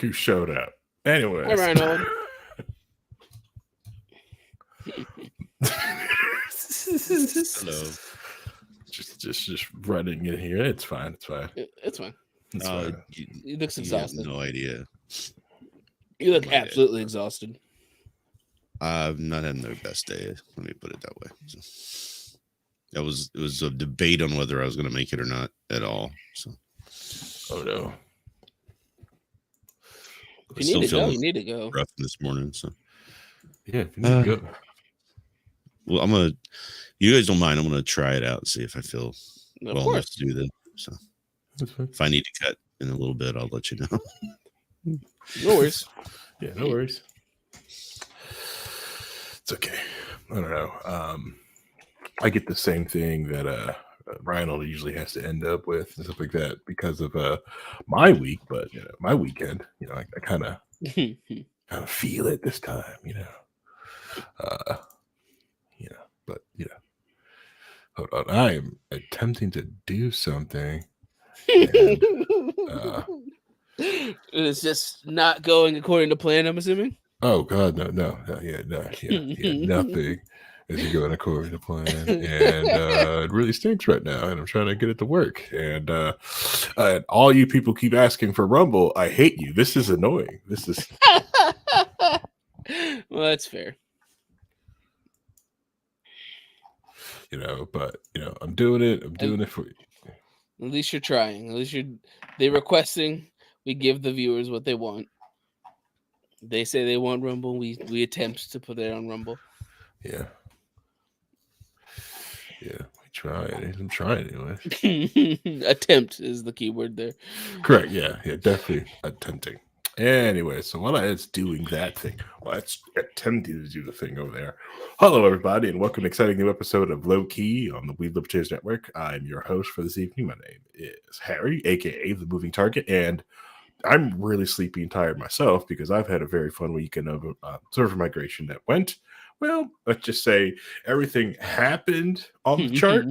Look who showed up. Anyways. Hi, Reinhold. Hello. Just running in here. It's fine. It's fine. It's fine. It's fine. He looks You have exhausted. no idea. You look absolutely exhausted. I've not had their best day. Let me put it that way. So, it was a debate on whether I was going to make it or not at all. So, oh no. If you need to go, you need to go. Rough this morning. So yeah, if you need to go. Well, I'm gonna. You guys don't mind? I'm gonna try it out and see if I feel Of well course. enough to do this. So if I need to cut in a little bit, I'll let you know. No worries. Yeah, no worries. It's okay. I don't know. I get the same thing that Ryan usually has to end up with and stuff like that because of my week, but my weekend. I kind of feel it this time. But hold on. I am attempting to do something. And, it's just not going according to plan, I'm assuming. Oh God, no, nothing is going according to plan, and it really stinks right now. And I'm trying to get it to work. And all you people keep asking for Rumble. I hate you. This is annoying. This is. Well, that's fair. But I'm doing it. I'm doing it for you. At least you're trying. At least they're requesting. We give the viewers what they want. They say they want Rumble. We attempt to put it on Rumble. Yeah. We try it. I'm trying anyway. Attempt is the key word there. Correct. Yeah. Definitely attempting. Anyway, so while it's doing that thing, while it's attempting to do the thing over there, hello everybody, and welcome to an exciting new episode of Low Key on the We Libertarians Network. I'm your host for this evening. My name is Harry, aka the Moving Target, and I'm really sleepy and tired myself because I've had a very fun weekend of server migration that went, well, let's just say everything happened on the chart,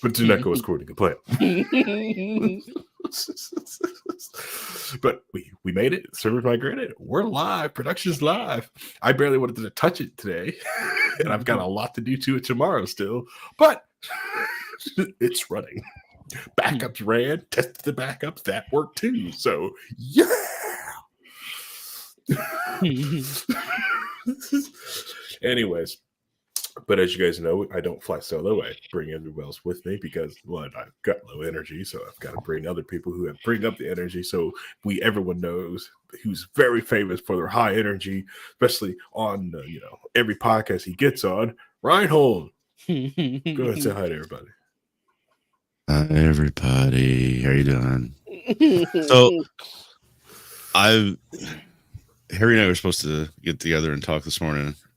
but did not go according to plan. But we made it. Servers migrated. We're live. Production's live. I barely wanted to touch it today, and I've got a lot to do to it tomorrow still, but it's running. Backups ran, tested the backups, that worked too. So yeah. Anyways, but as you guys know, I don't fly solo. I bring everyone else with me because one, I've got low energy, so I've got to bring other people who have bring up the energy. So everyone knows who's very famous for their high energy, especially on every podcast he gets on. Reinhold, go ahead and say hi to everybody. Hi everybody, how you doing? So, Harry and I were supposed to get together and talk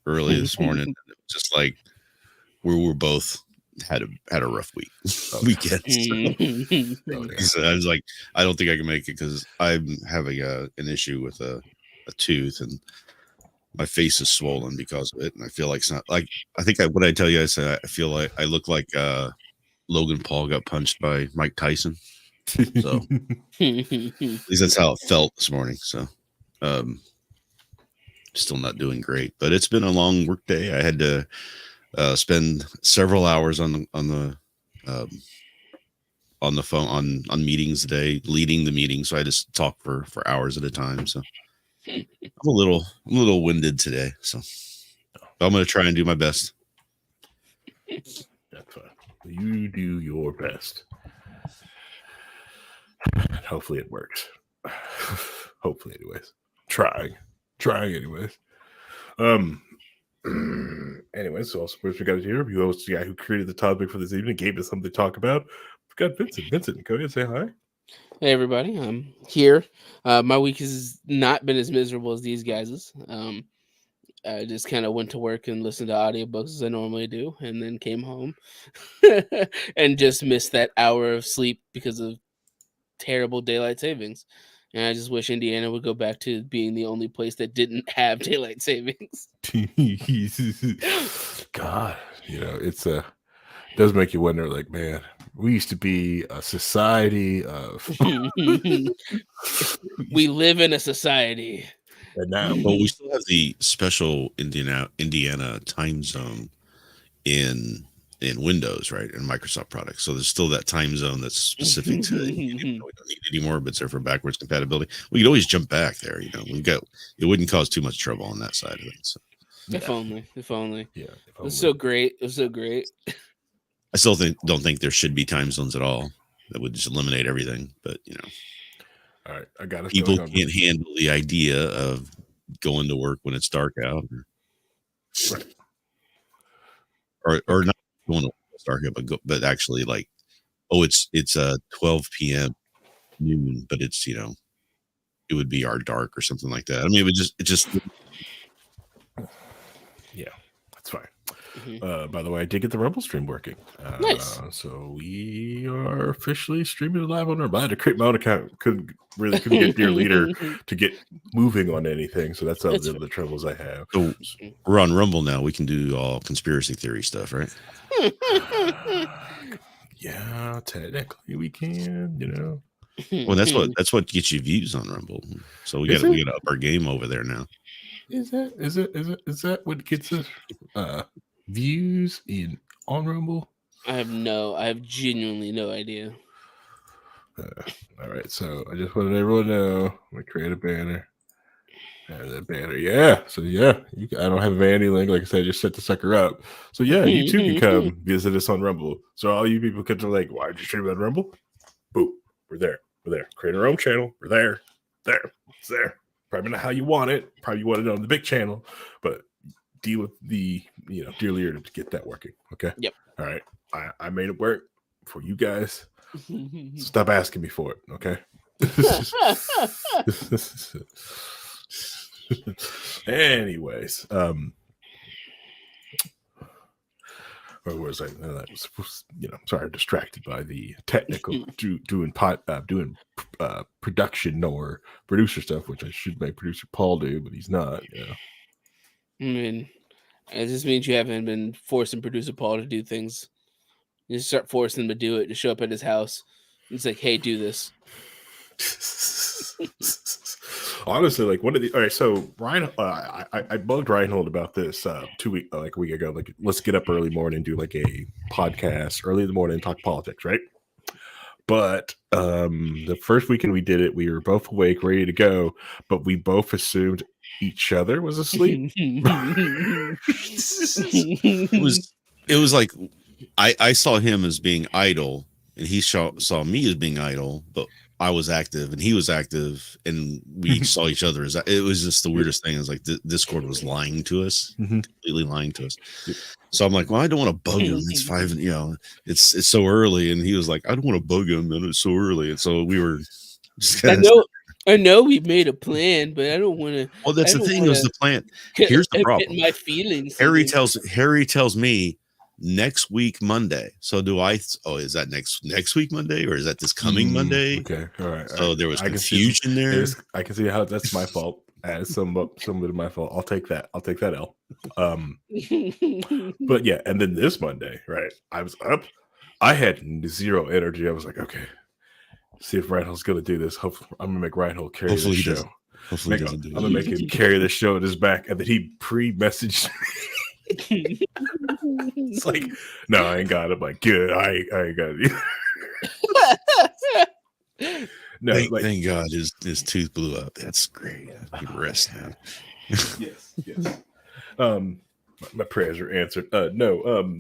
early this morning. Just like we were both had a rough weekend. So I was like, I don't think I can make it because I'm having an issue with a tooth and my face is swollen because of it, and I feel like it's not like I think what I tell you, I said I feel like I look like Logan Paul got punched by Mike Tyson. So at least that's how it felt this morning. So still not doing great, but it's been a long work day. I had to spend several hours on the phone on meetings today, leading the meeting. So I just talk for hours at a time. So I'm a little winded today. So I'm going to try and do my best. That's fine. You do your best. Hopefully it works. Hopefully, anyways. Trying anyways. Anyways, so also first we got here. You host the guy who created the topic for this evening, gave us something to talk about. We've got Vincent. Vincent, go ahead and say hi. Hey everybody, I'm here. My week has not been as miserable as these guys's. I just kind of went to work and listened to audiobooks as I normally do, and then came home and just missed that hour of sleep because of terrible daylight savings. And I just wish Indiana would go back to being the only place that didn't have daylight savings. God, it's does make you wonder, like, man, we used to be a society of We live in a society. and now Well, we still have the special Indiana time zone in Windows, right? And Microsoft products. So there's still that time zone that's specific to we don't need it anymore, but it's there for backwards compatibility. We could always jump back there, it wouldn't cause too much trouble on that side of things. So. If only. Yeah, It was so great. It was so great. I still don't think there should be time zones at all. That would just eliminate everything. But all right, I got it. People can't handle the idea of going to work when it's dark out, or not going to work when it's dark out, but actually like, it's 12 p.m. noon, but it's it would be our dark or something like that. I mean, it just yeah, that's fine. By the way, I did get the Rumble stream working. Nice. So we are officially streaming live on our. I had to create my own account. Couldn't get Dear Leader to get moving on anything. So that's the troubles I have. So we're on Rumble now. We can do all conspiracy theory stuff, right? Yeah, technically we can. Well, that's what gets you views on Rumble. So we got to up our game over there now. Is that what gets us views on Rumble? I have genuinely no idea. All right, so I just wanted everyone to know. I'm gonna create a banner. And that banner, yeah. So yeah, I don't have a vanity link. Like I said, I just set the sucker up. So yeah, you too can come visit us on Rumble. So all you people can like, why did you stream on Rumble? Boom, we're there. Create our own channel. We're there. It's there. Probably not how you want it. Probably you want it on the big channel, but deal with the Dear Leader to get that working. Okay. Yep. All right. I made it work for you guys. Stop asking me for it. Okay. Anyways, where was I? Sorry, distracted by the technical doing production or producer stuff, which I should make producer Paul do, but he's not. I mean, it just means you haven't been forcing producer Paul to do things. You just start forcing him to do it, to show up at his house. It's like, hey, do this. Honestly, like one of the all right. So Ryan, I bugged Reinhold about this a week ago. Like, let's get up early morning and do like a podcast early in the morning and talk politics, right? But the first weekend we did it, we were both awake, ready to go, but we both assumed each other was asleep. It was like I saw him as being idle, and he saw me as being idle, but I was active and he was active, and we saw each other as it was just the weirdest thing. It was like Discord was lying to us, completely lying to us. So I'm like, well, I don't want to bug him. It's 5, it's so early, and he was like, I don't want to bug him, and it's so early, and so we were just I know we made a plan, but I don't want to. Well, that's the thing. It was the plan. Here's the problem. My feelings. Harry tells me next week Monday. So do I? Oh, is that next week Monday, or is that this coming Monday? Okay, all right. So there was confusion there. I can see how that's my fault. As some of my fault. I'll take that L. But yeah, and then this Monday, right? I was up. I had zero energy. I was like, okay, see if Reinhold's gonna do this. Hopefully, I'm gonna make Reinhold carry the show. Hopefully he doesn't do I'm gonna make him carry the show at his back, and then he pre-messaged me. It's like, no, I ain't got it. I'm like, good, I ain't got it. No, thank God his tooth blew up. That's great. I can rest now. Yes. My prayers are answered. No,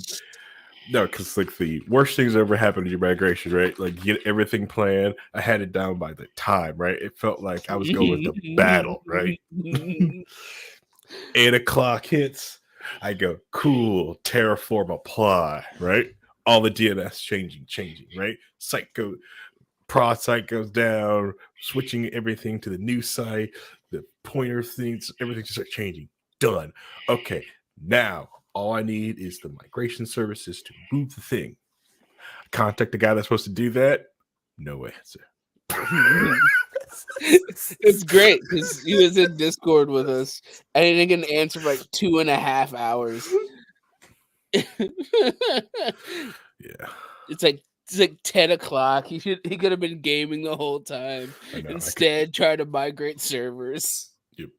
because like the worst things that ever happened in your migration, right? Like you get everything planned. I had it down by the time, right? It felt like I was going to battle, right? 8:00 hits. I go, cool, terraform apply, right? All the DNS changing, right? Prod site goes down, switching everything to the new site, the pointer things, everything just starts changing. Done. Okay, now all I need is the migration services to move the thing. Contact the guy that's supposed to do that. No answer. It's great because he was in Discord with us and he didn't get an answer for like 2.5 hours. Yeah. It's like 10 o'clock. He could have been gaming the whole time. I know. Instead, try to migrate servers. Yep.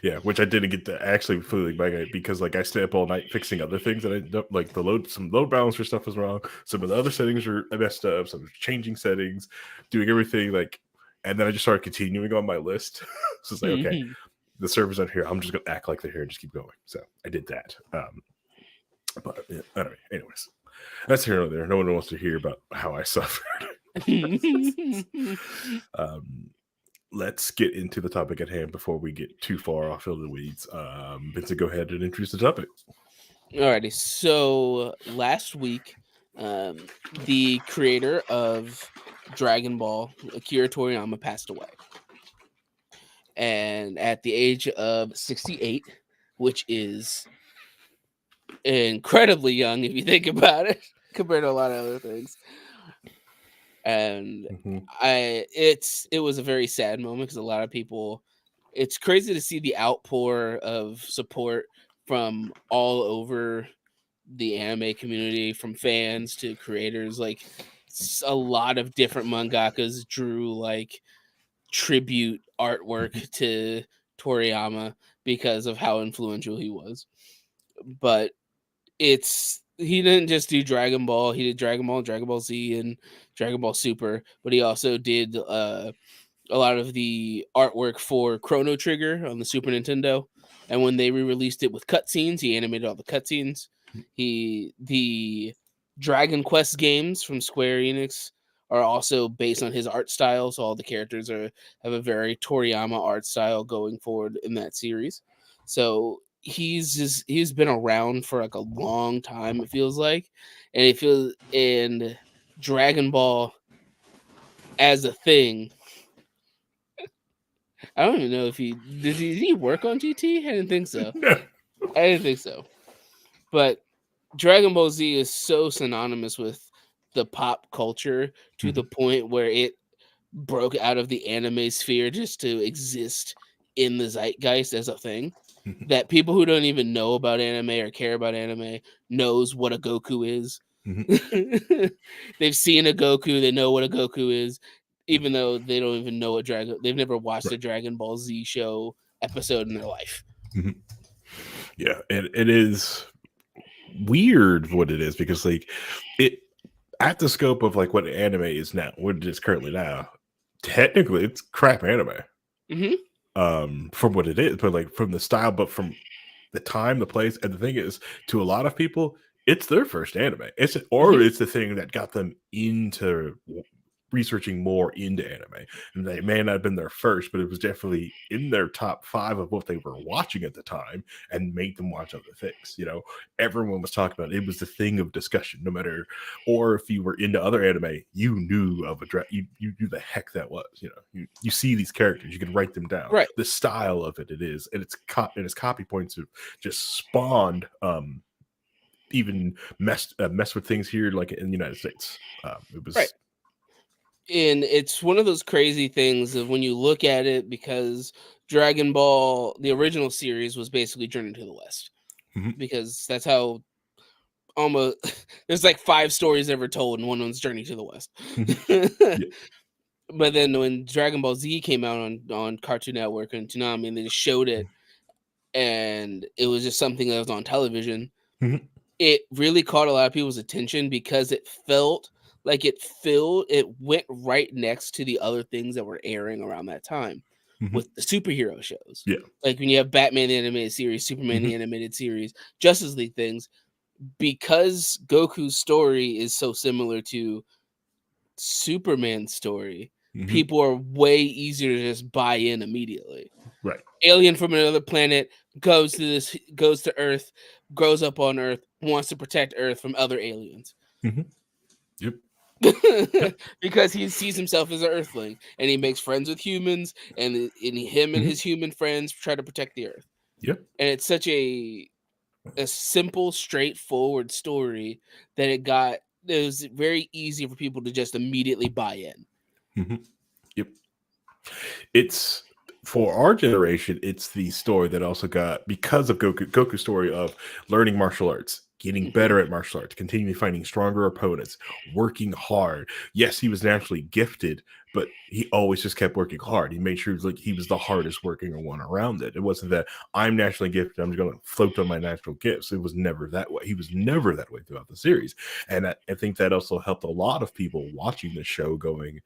Yeah, which I didn't get to actually fully migrate because like I stayed up all night fixing other things and I don't like some load balancer stuff was wrong. Some of the other settings were messed up. So I was changing settings, doing everything like, and then I just started continuing on my list. So it's like, okay, the servers are here. I'm just gonna act like they're here and just keep going. So I did that. But yeah, anyways, that's here or there. No one wants to hear about how I suffered. Let's get into the topic at hand before we get too far off into the weeds. Vincent, go ahead and introduce the topic. Alrighty, so last week, the creator of Dragon Ball, Akira Toriyama, passed away. And at the age of 68, which is incredibly young if you think about it, compared to a lot of other things. And it was a very sad moment because a lot of people, it's crazy to see the outpour of support from all over the anime community, from fans to creators. Like a lot of different mangakas drew like tribute artwork to Toriyama because of how influential he was. But he didn't just do Dragon Ball. He did Dragon Ball, Dragon Ball Z, and Dragon Ball Super. But he also did a lot of the artwork for Chrono Trigger on the Super Nintendo. And when they re-released it with cutscenes, he animated all the cutscenes. The Dragon Quest games from Square Enix are also based on his art style. So all the characters have a very Toriyama art style going forward in that series. So he's been around for like a long time, it feels like. And Dragon Ball as a thing, I don't even know if did he work on GT? I didn't think so. I didn't think so. But Dragon Ball Z is so synonymous with the pop culture to the point where it broke out of the anime sphere just to exist in the zeitgeist as a thing. That people who don't even know about anime or care about anime knows what a Goku is. They've seen a Goku, they know what a Goku is, even though they don't even know they've never watched a Dragon Ball Z show episode in their life. Yeah, and it is weird what it is because like it at the scope of like what anime is now, what it is currently now, technically it's crap anime. From what it is, but like from the style, but from the time, the place, and the thing is, to a lot of people, it's their first anime. It's the thing that got them into researching more into anime. And they may not have been their first, but it was definitely in their top 5 of what they were watching at the time and made them watch other things. You know, everyone was talking about it. It was the thing of discussion, no matter, or if you were into other anime, you knew of you knew the heck that was. You know, you see these characters, you can write them down. Right. The style of it is, and its copy points have just spawned even mess with things here like in the United States. It was right. And it's one of those crazy things of when you look at it, because Dragon Ball, the original series, was basically Journey to the West, because that's how almost there's like 5 stories ever told, and one one's Journey to the West. But then when Dragon Ball Z came out on Cartoon Network and Toonami, and they just showed it, and it was just something that was on television, it really caught a lot of people's attention because it felt like it went right next to the other things that were airing around that time with the superhero shows. Yeah. Like when you have Batman the Animated Series, Superman the Animated Series, Justice League things, because Goku's story is so similar to Superman's story, people are way easier to just buy in immediately. Right. Alien from another planet goes to Earth, grows up on Earth, wants to protect Earth from other aliens. Yep. Because he sees himself as an Earthling, and he makes friends with humans, and him and his human friends try to protect the Earth. Yep. And it's such a simple, straightforward story that it was very easy for people to just immediately buy in. Yep. It's, for our generation, it's the story that also got, because of Goku's story of learning martial arts getting better at martial arts, continually finding stronger opponents, working hard. Yes, he was naturally gifted, but he always just kept working hard. He made sure he was the hardest working one around it. It wasn't that I'm naturally gifted, I'm just going to float on my natural gifts. It was never that way. He was never that way throughout the series. And I think that also helped a lot of people watching the show going,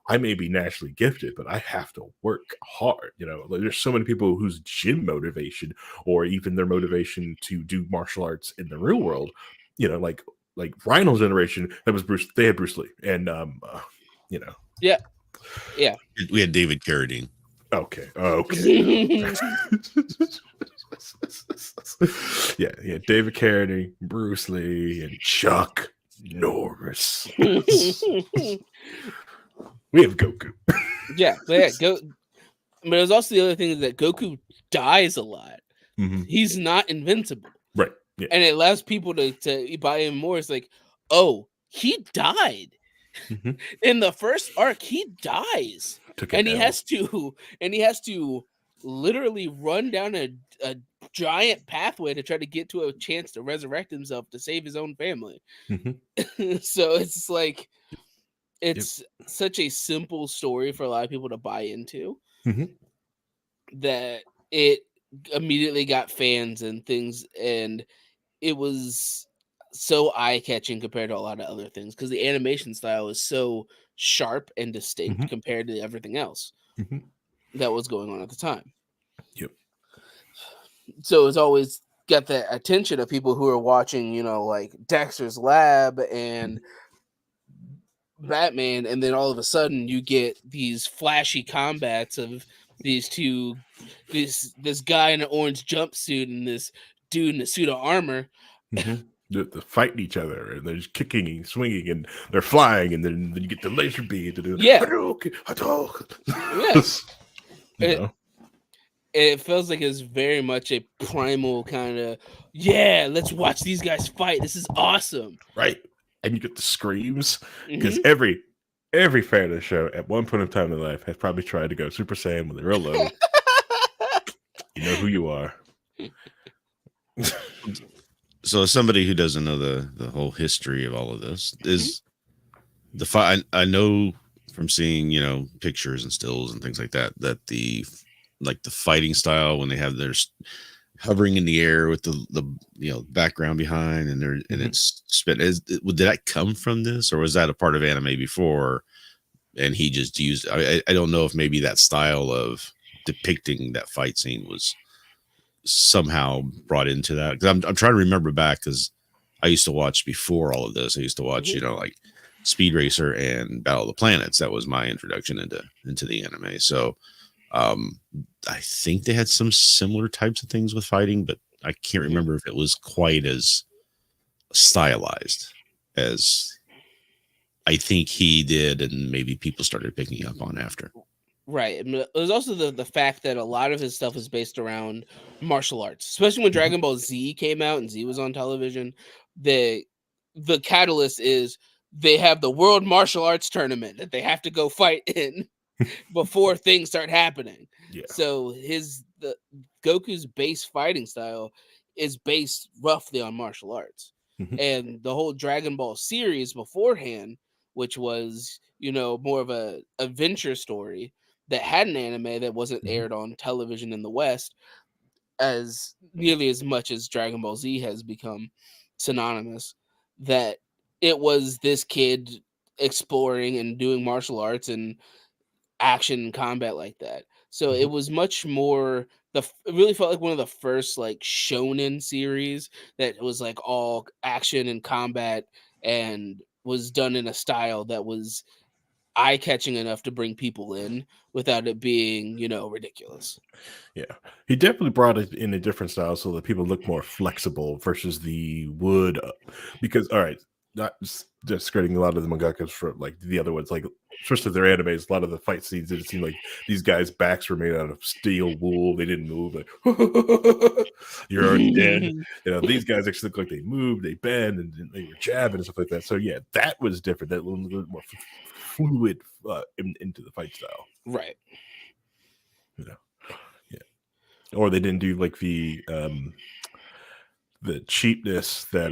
I may be naturally gifted, but I have to work hard. There's so many people whose gym motivation or even their motivation to do martial arts in the real world, like Rhino's generation, that was Bruce. They had Bruce Lee, and yeah. We had David Carradine. Okay. yeah. David Carradine, Bruce Lee, and Chuck Norris. We have Goku. Yeah, but there's also the other thing is that Goku dies a lot. Mm-hmm. He's not invincible. Right. Yeah. And it allows people to buy him more. It's like, oh, he died. Mm-hmm. In the first arc, he dies. And he has to literally run down a giant pathway to try to get to a chance to resurrect himself to save his own family. Mm-hmm. So it's like it's such a simple story for a lot of people to buy into that it immediately got fans and things, and it was so eye-catching compared to a lot of other things because the animation style is so sharp and distinct compared to everything else that was going on at the time. Yep. So it's always got the attention of people who are watching, like Dexter's Lab and Batman, and then all of a sudden you get these flashy combats of these two, this guy in an orange jumpsuit and this dude in a suit of armor. They're fighting each other, and they're just kicking and swinging, and they're flying, and then you get the laser beam to do. It feels like it's very much a primal kind of, let's watch these guys fight. This is awesome. Right. And you get the screams because every fan of the show at one point in time in their life has probably tried to go Super Saiyan when they're real low. You know who you are. So, as somebody who doesn't know the whole history of all of this, is the fight. I know from seeing pictures and stills and things like that the fighting style when they have their hovering in the air with the background behind and it's spit. Did that come from this, or was that a part of anime before and he just used I don't know if maybe that style of depicting that fight scene was somehow brought into that, because I'm trying to remember back, because I used to watch before all of this. I used to watch like Speed Racer and Battle of the Planets. That was my introduction into the anime. So I think they had some similar types of things with fighting, but I can't remember if it was quite as stylized as I think he did, and maybe people started picking up on after. Right. It was also the fact that a lot of his stuff is based around martial arts, especially when Dragon Ball Z came out and Z was on television. The catalyst is they have the World Martial Arts Tournament that they have to go fight in before things start happening. Yeah. So Goku's base fighting style is based roughly on martial arts. And the whole Dragon Ball series beforehand, which was, more of a adventure story that had an anime that wasn't aired on television in the West as nearly as much as Dragon Ball Z has become synonymous, that it was this kid exploring and doing martial arts and action and combat like that. So it was much more it really felt like one of the first like shonen series that was like all action and combat and was done in a style that was eye-catching enough to bring people in without it being, ridiculous. Yeah, he definitely brought it in a different style so that people look more flexible versus the wood. Because, all right, not just skirting a lot of the mangakas from like the other ones, like especially their animes, a lot of the fight scenes, it seemed like these guys' backs were made out of steel wool. They didn't move. Like, you're already dead. These guys actually look like they moved, they bend, and they were jabbing and stuff like that. So yeah, that was different. That little bit more fluid into the fight style. Right. Yeah. Or they didn't do like the the cheapness that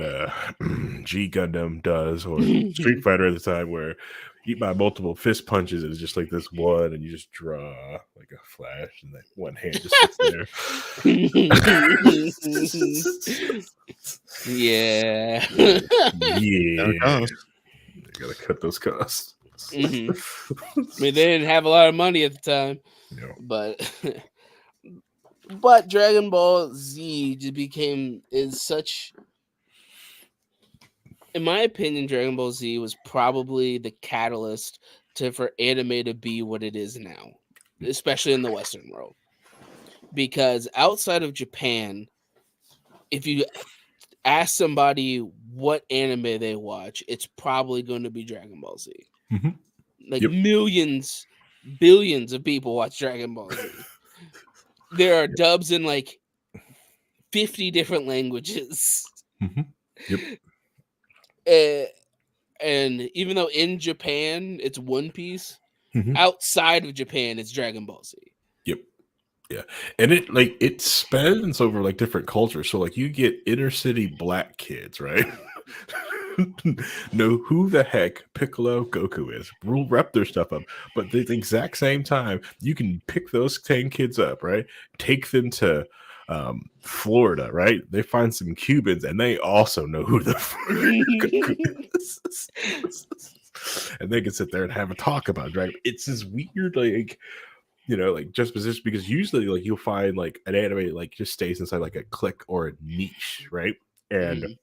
G Gundam does, or Street Fighter at the time, where you buy multiple fist punches, it's just like this one, and you just draw like a flash, and that one hand just sits there. Yeah. Yeah. You gotta cut those costs. I mean, they didn't have a lot of money at the time, No. but Dragon Ball Z just is such. In my opinion, Dragon Ball Z was probably the catalyst for anime to be what it is now, especially in the Western world. Because outside of Japan, if you ask somebody what anime they watch, it's probably going to be Dragon Ball Z. Mm-hmm. Like millions, billions of people watch Dragon Ball Z. There are dubs in like 50 different languages. Mm-hmm. Yep. And even though in Japan it's One Piece, Mm-hmm. outside of Japan it's Dragon Ball Z. Yep. Yeah. And it spans over like different cultures. So like you get inner city black kids, right? Know who the heck Piccolo Goku is. We'll rep their stuff up. But at the exact same time, you can pick those 10 kids up, right? Take them to Florida, right? They find some Cubans and they also know who the Goku is. And they can sit there and have a talk about Dragon. It's this weird, like, you know, like juxtaposition, because usually like you'll find like an anime like just stays inside like a clique or a niche, right? And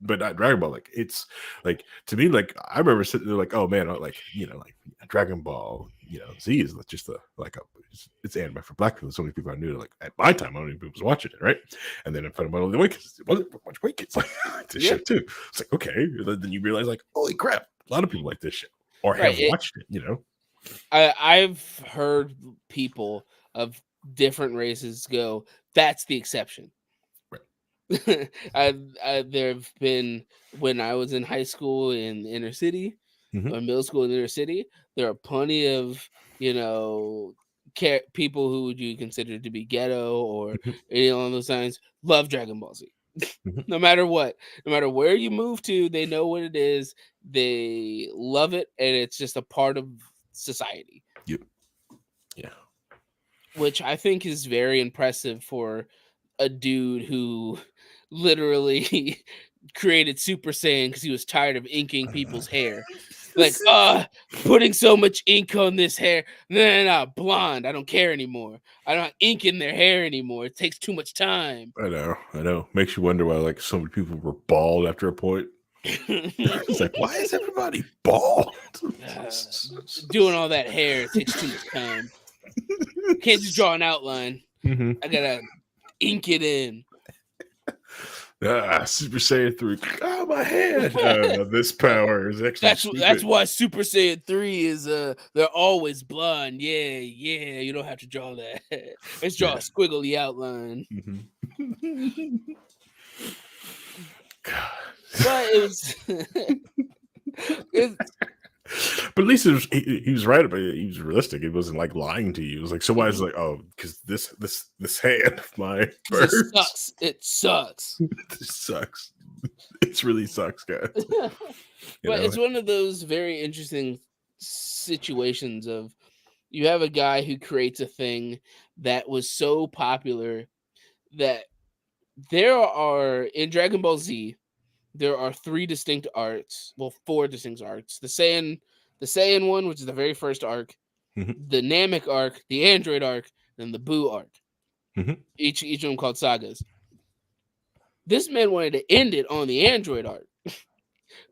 but not Dragon Ball. Like it's like, to me, like I remember sitting there like, oh man, like, you know, like Dragon Ball, you know, Z is just it's anime for black people. So many people I knew, like at my time, only people was watching it, right? And then I found out the white kids, bunch white kids like this shit too. It's like, okay, then you realize like, holy crap, a lot of people like this shit or have watched it, you know. I've heard people of different races go, that's the exception. Right. There have been, when I was in high school in inner city, or middle school in inner city, there are plenty of, you know, people who would you consider to be ghetto or any along those lines love Dragon Ball Z. No matter what, no matter where you move to, they know what it is. They love it, and it's just a part of society. Yep. Yeah. Which I think is very impressive for a dude who literally created Super Saiyan because he was tired of inking people's hair. Like, putting so much ink on this hair. No, blonde. I don't care anymore. I don't ink in their hair anymore. It takes too much time. I know. Makes you wonder why like so many people were bald after a point. It's like, why is everybody bald? Doing all that hair takes too much time. Can't just draw an outline. I gotta ink it in. Super Saiyan 3. Oh, my head. This power is actually that's why Super Saiyan 3 is they're always blonde. Yeah, you don't have to draw that. Let's draw a squiggly outline. But it was but at least he was right about it. He was realistic. It wasn't like lying to you. It was like, so why is it like, oh, because this hand of mine hurts. It sucks. It sucks. It really sucks, guys. But it's one of those very interesting situations of you have a guy who creates a thing that was so popular that there are, in Dragon Ball Z, there are 3 distinct arcs. Well, 4 distinct arcs. The Saiyan one, which is the very first arc, the Namek arc, the Android arc, and the Buu arc. Each of them called sagas. This man wanted to end it on the Android arc,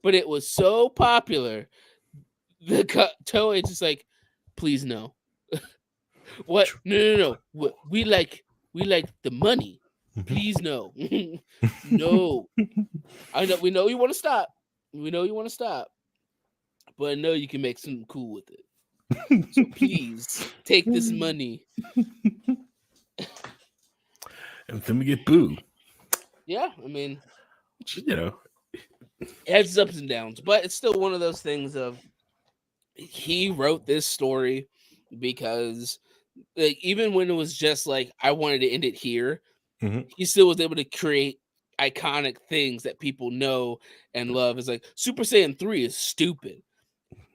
but it was so popular, the Toei just like, please no. What? No. We like the money. Please no. No. I know we know you want to stop. But I know you can make something cool with it. So please take this money. And then we get Boo. Yeah, I mean, you know, it has its ups and downs, but it's still one of those things of he wrote this story because like even when it was just like I wanted to end it here, he still was able to create iconic things that people know and love. Is like Super Saiyan 3 is stupid.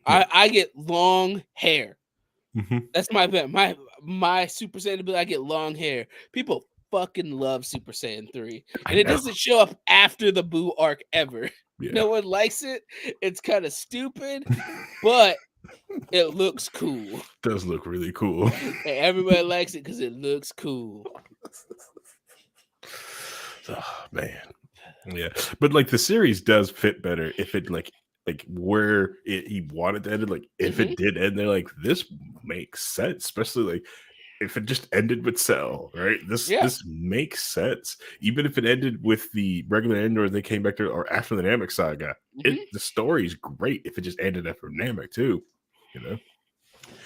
Yeah. I get long hair. Mm-hmm. That's my Super Saiyan ability. I get long hair. People fucking love Super Saiyan 3. I And it know. doesn't show up after the Boo arc ever. Yeah. No one likes it. It's kind of stupid, but it looks cool. Does look really cool. And everybody likes it because it looks cool. Oh man. Yeah. But like the series does fit better if it like where he wanted to end it, like if it did end there, like this makes sense, especially like if it just ended with Cell, right? This makes sense. Even if it ended with the regular end or they came back to or after the Namek saga, the story is great if it just ended after Namek too, you know?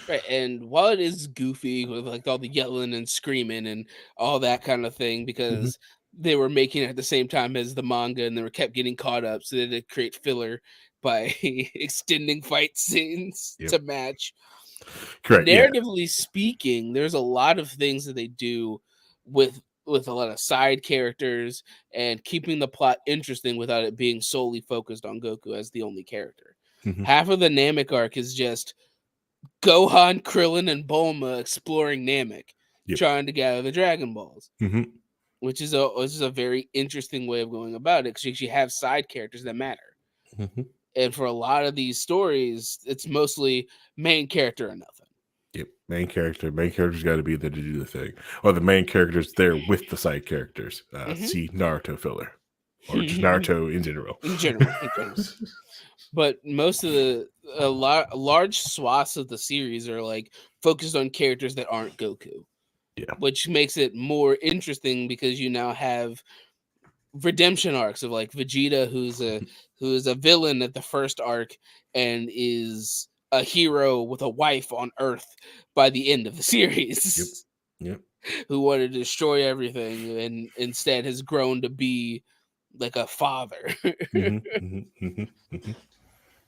Right, and while it is goofy with like all the yelling and screaming and all that kind of thing, because they were making it at the same time as the manga and they were kept getting caught up, so they had to create filler by extending fight scenes to match. Correct. Narratively speaking, there's a lot of things that they do with a lot of side characters and keeping the plot interesting without it being solely focused on Goku as the only character. Half of the Namek arc is just Gohan, Krillin, and Bulma exploring Namek, trying to gather the Dragon Balls, which is a very interesting way of going about it because you have side characters that matter. And for a lot of these stories, it's mostly main character or nothing. Yep, main character's got to be there to do the thing, or the main character's there with the side characters. See Naruto filler, or just Naruto in general. In general. But most of large swaths of the series are like focused on characters that aren't Goku. Yeah. Which makes it more interesting because you now have redemption arcs of like Vegeta, who's a villain at the first arc and is a hero with a wife on Earth by the end of the series. Yep. Who wanted to destroy everything and instead has grown to be like a father.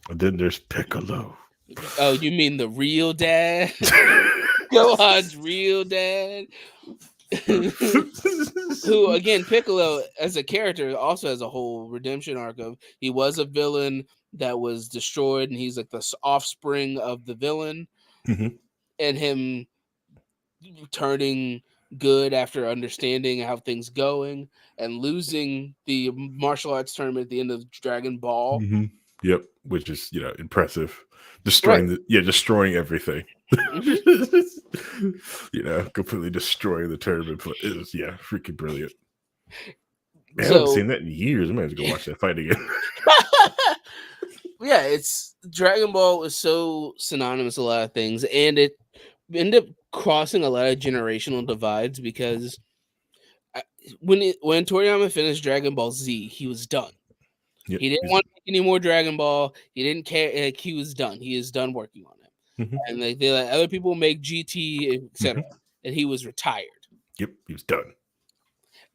And then there's Piccolo. Oh, you mean the real dad? Gohan's real dad? Who, again, Piccolo as a character also has a whole redemption arc of he was a villain that was destroyed and he's like the offspring of the villain. And him turning good after understanding how things going and losing the martial arts tournament at the end of Dragon Ball. Yep, which is impressive. Destroying destroying everything. Completely destroying the tournament. It was freaking brilliant. Man, I haven't seen that in years. I might have to go watch that fight again. It's Dragon Ball was so synonymous with a lot of things, and it ended up crossing a lot of generational divides because when Toriyama finished Dragon Ball Z, he was done. Yep, he didn't want to make any more Dragon Ball. He didn't care. Like, he was done. He is done working on it. And they let other people make GT, etc. And he was retired. Yep, he was done.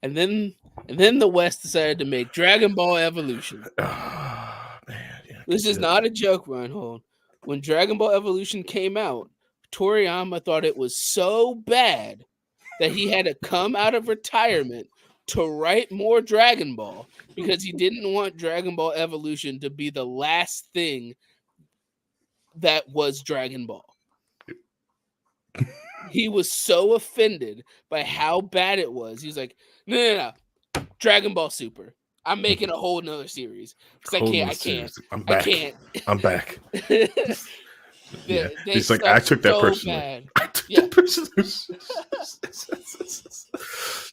And then the West decided to make Dragon Ball Evolution. Oh, man, this is not a joke, Reinhold. When Dragon Ball Evolution came out, Toriyama thought it was so bad that he had to come out of retirement to write more Dragon Ball because he didn't want Dragon Ball Evolution to be the last thing that was Dragon Ball. He was so offended by how bad it was. He's like, no. Dragon Ball Super. I'm making a whole nother series. Because I can't. I'm back. I'm back. He's like, I took that personally.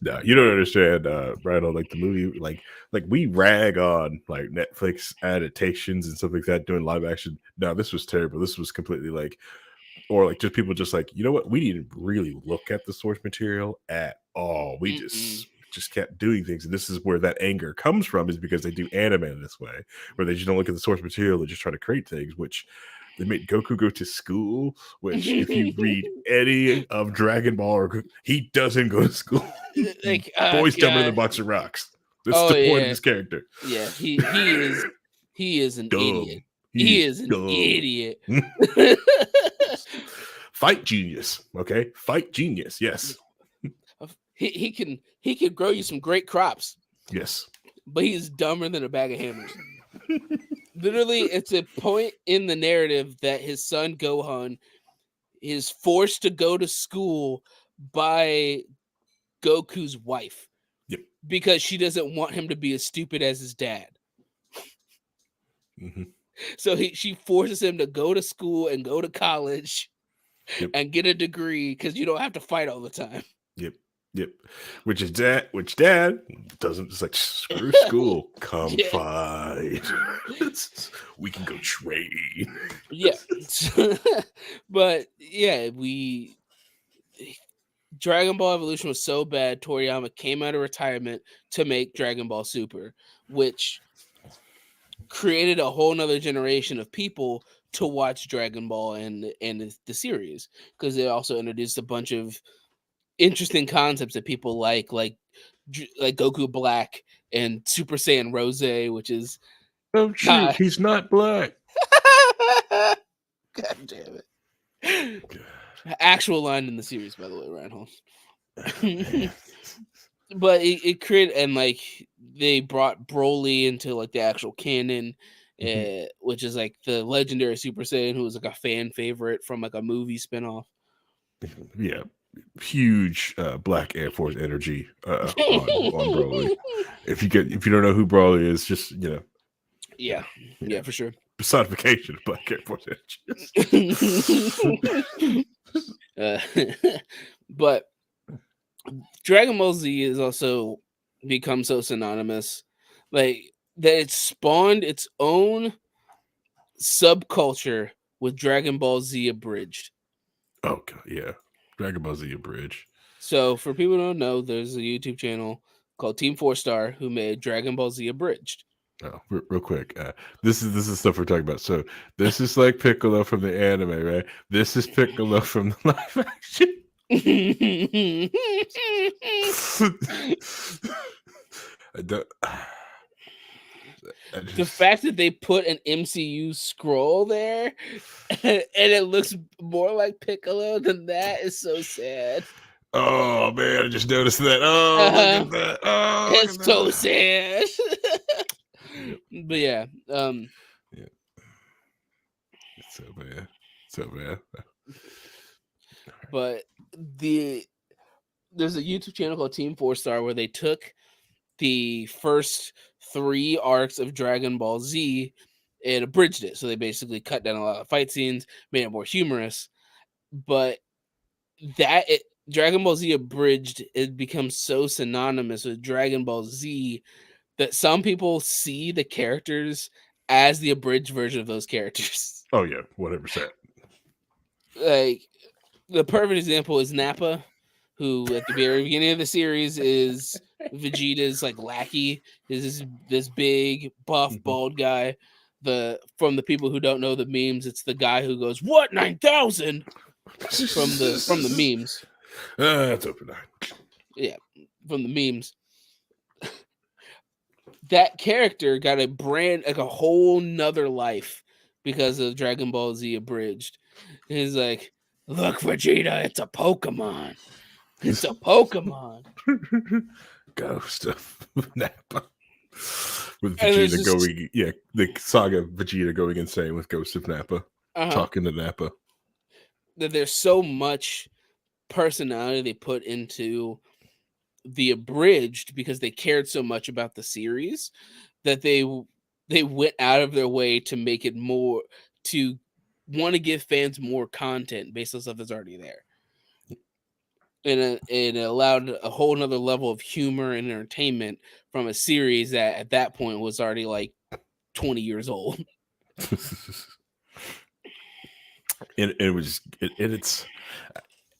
No, you don't understand, Rhino. Like the movie, like we rag on like Netflix adaptations and stuff like that doing live action. No, this was terrible. This was completely like, or like just people just like, you know what? We didn't really look at the source material at all. We just kept doing things, and this is where that anger comes from, is because they do anime in this way, where they just don't look at the source material, they just try to create things, which they made Goku go to school, which if you read any of Dragon Ball, he doesn't go to school. Like, boys jumping in the box of rocks. That's the point of this character. Yeah, he is an idiot. He is an idiot. Fight genius. Okay, fight genius. Yes. He can grow you some great crops. Yes. but he's dumber than a bag of hammers. Literally, it's a point in the narrative that his son Gohan is forced to go to school by Goku's wife. Yep. Because she doesn't want him to be as stupid as his dad. Mm-hmm. So she forces him to go to school and go to college and get a degree because you don't have to fight all the time. Yep. Which dad doesn't, just like, screw school. Come fight. We can go train. Yeah. But yeah, Dragon Ball Evolution was so bad, Toriyama came out of retirement to make Dragon Ball Super, which created a whole nother generation of people to watch Dragon Ball and the series, because they also introduced a bunch of interesting concepts that people like Goku Black and Super Saiyan Rose, which is he's not black. God damn it. Actual line in the series, by the way, Reinhold. But it created, and like they brought Broly into like the actual canon, which is like the legendary Super Saiyan who was like a fan favorite from like a movie spinoff. Yeah, huge black Air Force energy on Broly. If you don't know who Broly is, just yeah, for sure. Personification of black Air Force energy. But Dragon Ball Z has also become so synonymous, like that it spawned its own subculture with Dragon Ball Z Abridged. Oh god, yeah, Dragon Ball Z Abridged. So for people who don't know, there's a YouTube channel called Team 4-Star who made Dragon Ball Z Abridged. Oh, real quick, this is stuff we're talking about. So this is like Piccolo from the anime, right? This is Piccolo from the live action. The fact that they put an MCU scroll there and it looks more like Piccolo than that is so sad. Oh man, I just noticed that. Oh, look at that. Oh, it's so sad. But yeah, it's so bad, But there's a YouTube channel called Team 4-Star where they took the first 3 arcs of Dragon Ball Z and abridged it. So they basically cut down a lot of fight scenes, made it more humorous. But Dragon Ball Z Abridged, it becomes so synonymous with Dragon Ball Z that some people see the characters as the abridged version of those characters. Oh yeah, 100%. Like the perfect example is Nappa, who at the very beginning of the series is Vegeta's like lackey. Is this big buff bald guy? From the people who don't know the memes, it's the guy who goes, "What 9,000?" from the memes. That's open 9. Yeah, from the memes. That character got a brand, like a whole nother life because of Dragon Ball Z Abridged. And he's like, "Look, Vegeta, it's a Pokemon. It's a Pokemon." Ghost of Nappa. With Vegeta going, the saga of Vegeta going insane with Ghost of Nappa, talking to Nappa. That there's so much personality they put into the Abridged because they cared so much about the series that they went out of their way to make it more, to want to give fans more content based on stuff that's already there. And it allowed a whole nother level of humor and entertainment from a series that at that point was already like 20 years old. And it was,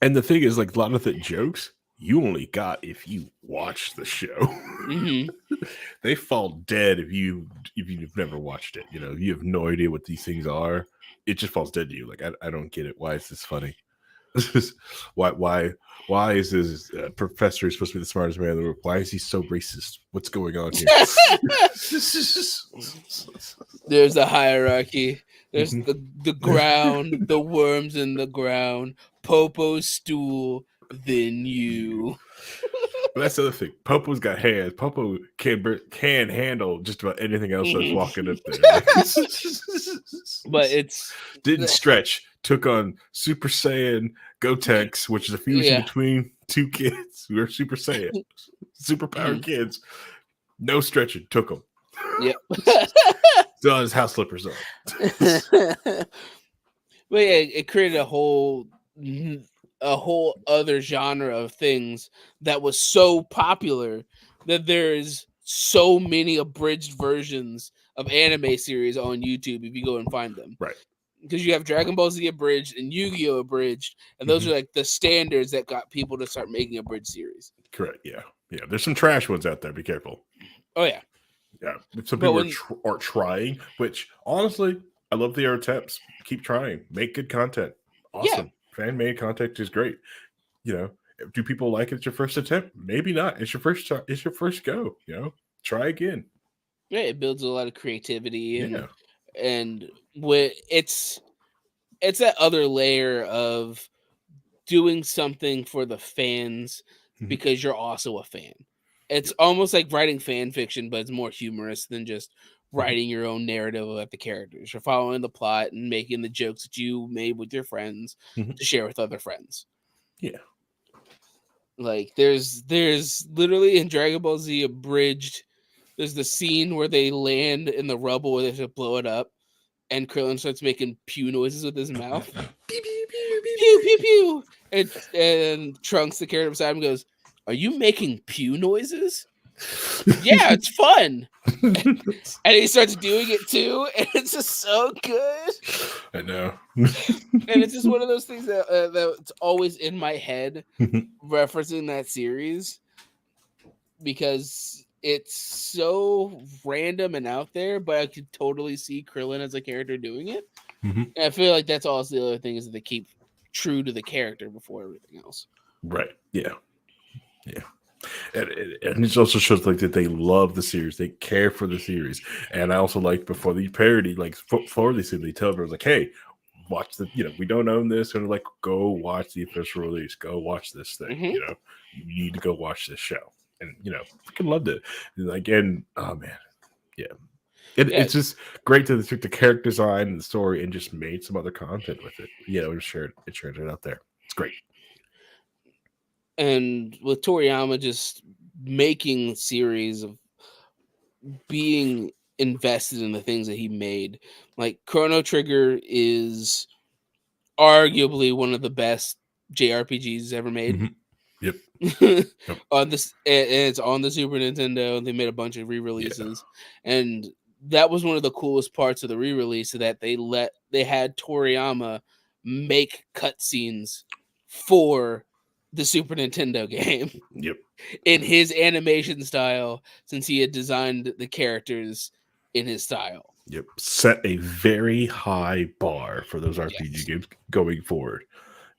and the thing is, like, a lot of the jokes you only got if you watch the show. They fall dead if you've never watched it. You have no idea what these things are. It just falls dead to you. Like, I don't get it. Why is this funny? Why is this professor supposed to be the smartest man in the world? Why is he so racist? What's going on here? There's a hierarchy. There's the ground, the worms in the ground, Popo's stool, then you. But that's the other thing. Popo's got hands. Popo can handle just about anything else that's walking up there. But it's didn't stretch. Took on Super Saiyan Gotenks, which is a fusion between two kids who are Super Saiyan, super powered kids. No stretching. Took them. Yep. Still had his house slippers on. But yeah, it created a whole other genre of things that was so popular that there's so many abridged versions of anime series on YouTube if you go and find them. Right. Because you have Dragon Ball Z abridged and Yu-Gi-Oh abridged, and those are like the standards that got people to start making abridged series. Correct. Yeah. Yeah. There's some trash ones out there. Be careful. Oh yeah. Yeah. Some people are trying, which honestly, I love the attempts. Keep trying. Make good content. Awesome. Yeah. Fan-made content is great. You know, do people like it? It's your first attempt? Maybe not. It's your first. It's your first go. You know, try again. Yeah, it builds a lot of creativity and when it's that other layer of doing something for the fans because you're also a fan. It's almost like writing fan fiction, but it's more humorous than just writing your own narrative about the characters. You're following the plot and making the jokes that you made with your friends to share with other friends. Yeah. Like there's literally in Dragon Ball Z abridged, there's the scene where they land in the rubble where they have to blow it up, and Krillin starts making pew noises with his mouth. Pew, pew, pew, pew, pew, pew. And Trunks, the character beside him, goes, "Are you making pew noises?" Yeah, it's fun. And he starts doing it too, and it's just so good. I know. And it's just one of those things that's always in my head, referencing that series, because it's so random and out there, but I could totally see Krillin as a character doing it. And I feel like that's also the other thing, is that they keep true to the character before everything else. Right. Yeah. Yeah. And it also shows like that they love the series, they care for the series. And I also like before the parody, like before they see, they tell everyone like, "Hey, watch the, you know, we don't own this," and like, "Go watch the official release, go watch this thing, you know, you need to go watch this show." And you know, freaking loved it. And again, oh man, yeah. It's just great that they took the character design and the story and just made some other content with it. You know, shared it out there. It's great. And with Toriyama just making series of being invested in the things that he made, like Chrono Trigger is arguably one of the best JRPGs ever made. Yep. On this, and it's on the Super Nintendo. They made a bunch of re-releases, and that was one of the coolest parts of the re-release, that they had Toriyama make cutscenes for the Super Nintendo game. Yep. In his animation style, since he had designed the characters in his style. Yep. Set a very high bar for those RPG games going forward.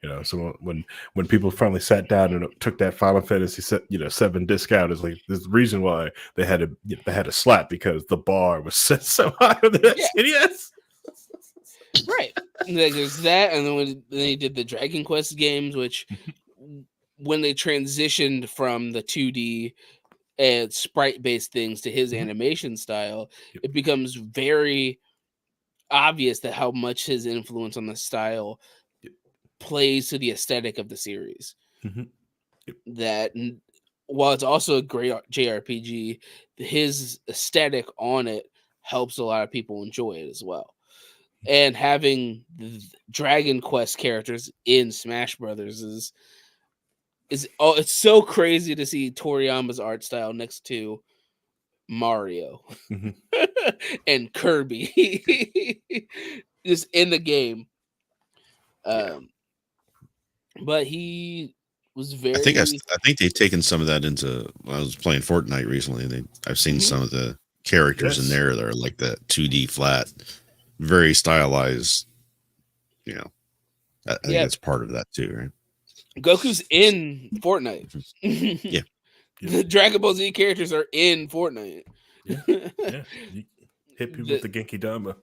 You know, so when people finally sat down and took that Final Fantasy VII disc out, is like there's the reason why they had to slap, because the bar was set so high with that NES. Right. Like there's that, and then when they did the Dragon Quest games, which when they transitioned from the 2D and sprite-based things to his animation style, it becomes very obvious that how much his influence on the style plays to the aesthetic of the series. That while it's also a great JRPG, his aesthetic on it helps a lot of people enjoy it as well. And having the Dragon Quest characters in Smash Brothers is it's so crazy to see Toriyama's art style next to Mario and Kirby just in the game. But he was very. I think they've taken some of that into. I was playing Fortnite recently. I've seen some of the characters in there that are like that 2D flat, very stylized. You know, I think that's part of that too, right? Goku's in Fortnite. The Dragon Ball Z characters are in Fortnite. You hit people with the Genki Dama.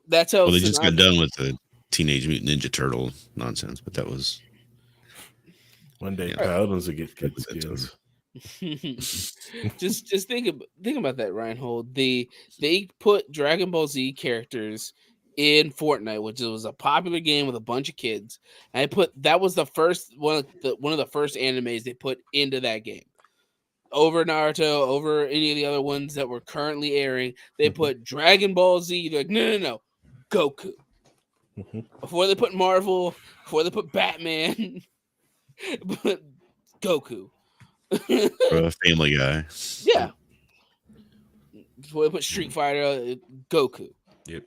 That's how. Well, they just got done with the Teenage Mutant Ninja Turtle nonsense, but that was One day, Yeah. paladins will get good That's skills. just think about that, Reinhold. They put Dragon Ball Z characters in Fortnite, which was a popular game with a bunch of kids. And that was the first one of the first animes they put into that game. Over Naruto, over any of the other ones that were currently airing, they put Dragon Ball Z. They're like, no, Goku. Before they put Marvel, before they put Batman, but Goku. Family Guy. Yeah. Before they put Street Fighter, Goku. Yep.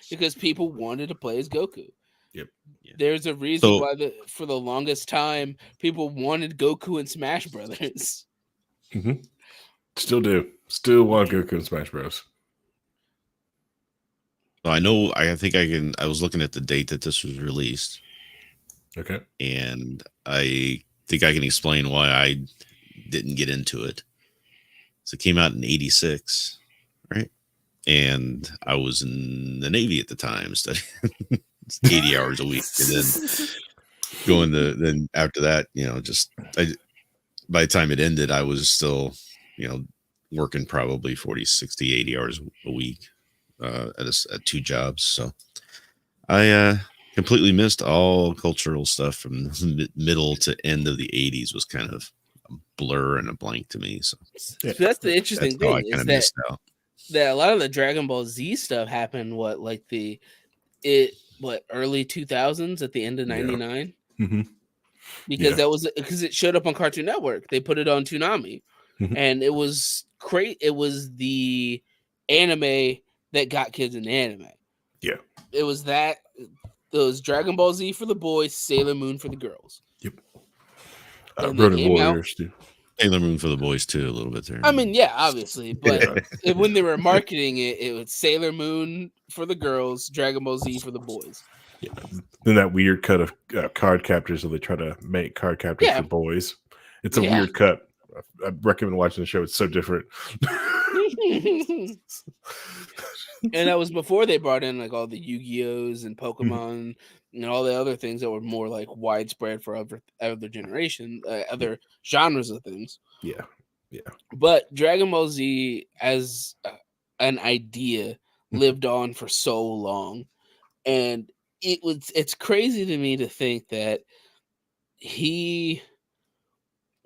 Because people wanted to play as Goku. Yep. Yeah. There's a reason So- why for the longest time people wanted Goku in Smash Brothers. Still do. Still want Goku in Smash Bros. I know. I think I can. I was looking at the date that this was released, Okay. and I think I can explain why I didn't get into it. So it came out in '86, right? And I was in the Navy at the time, studying 80 hours a week, and then then after that, by the time it ended, I was still, working probably 40, 60, 80 hours a week at two jobs. So I completely missed all cultural stuff from the middle to end of the 80s. Was kind of a blur and a blank to me. So So that's the interesting that's how I thing kind is of that missed out. a lot of the Dragon Ball Z stuff happened early 2000s at the end of Yeah. 99. Mhm. Because Yeah. because it showed up on Cartoon Network. They put it on Toonami. Mhm. And it was great. It was the anime that got kids into anime. Yeah. It was Dragon Ball Z for the boys, Sailor Moon for the girls. Yep. And they Ronin came out- Warriors too. Sailor Moon for the boys too, a little bit there. I mean, yeah, obviously, but Yeah. when they were marketing it, it was Sailor Moon for the girls, Dragon Ball Z for the boys. Yeah. Then that weird cut of card captors, so they try to make card captors Yeah. for boys. It's a Yeah. weird cut. I recommend watching the show. It's so different. And that was before they brought in like all the Yu-Gi-Ohs and Pokemon and all the other things that were more like widespread for other generation, other genres of things. Yeah. But Dragon Ball Z as an idea lived on for so long, and it's crazy to me to think that he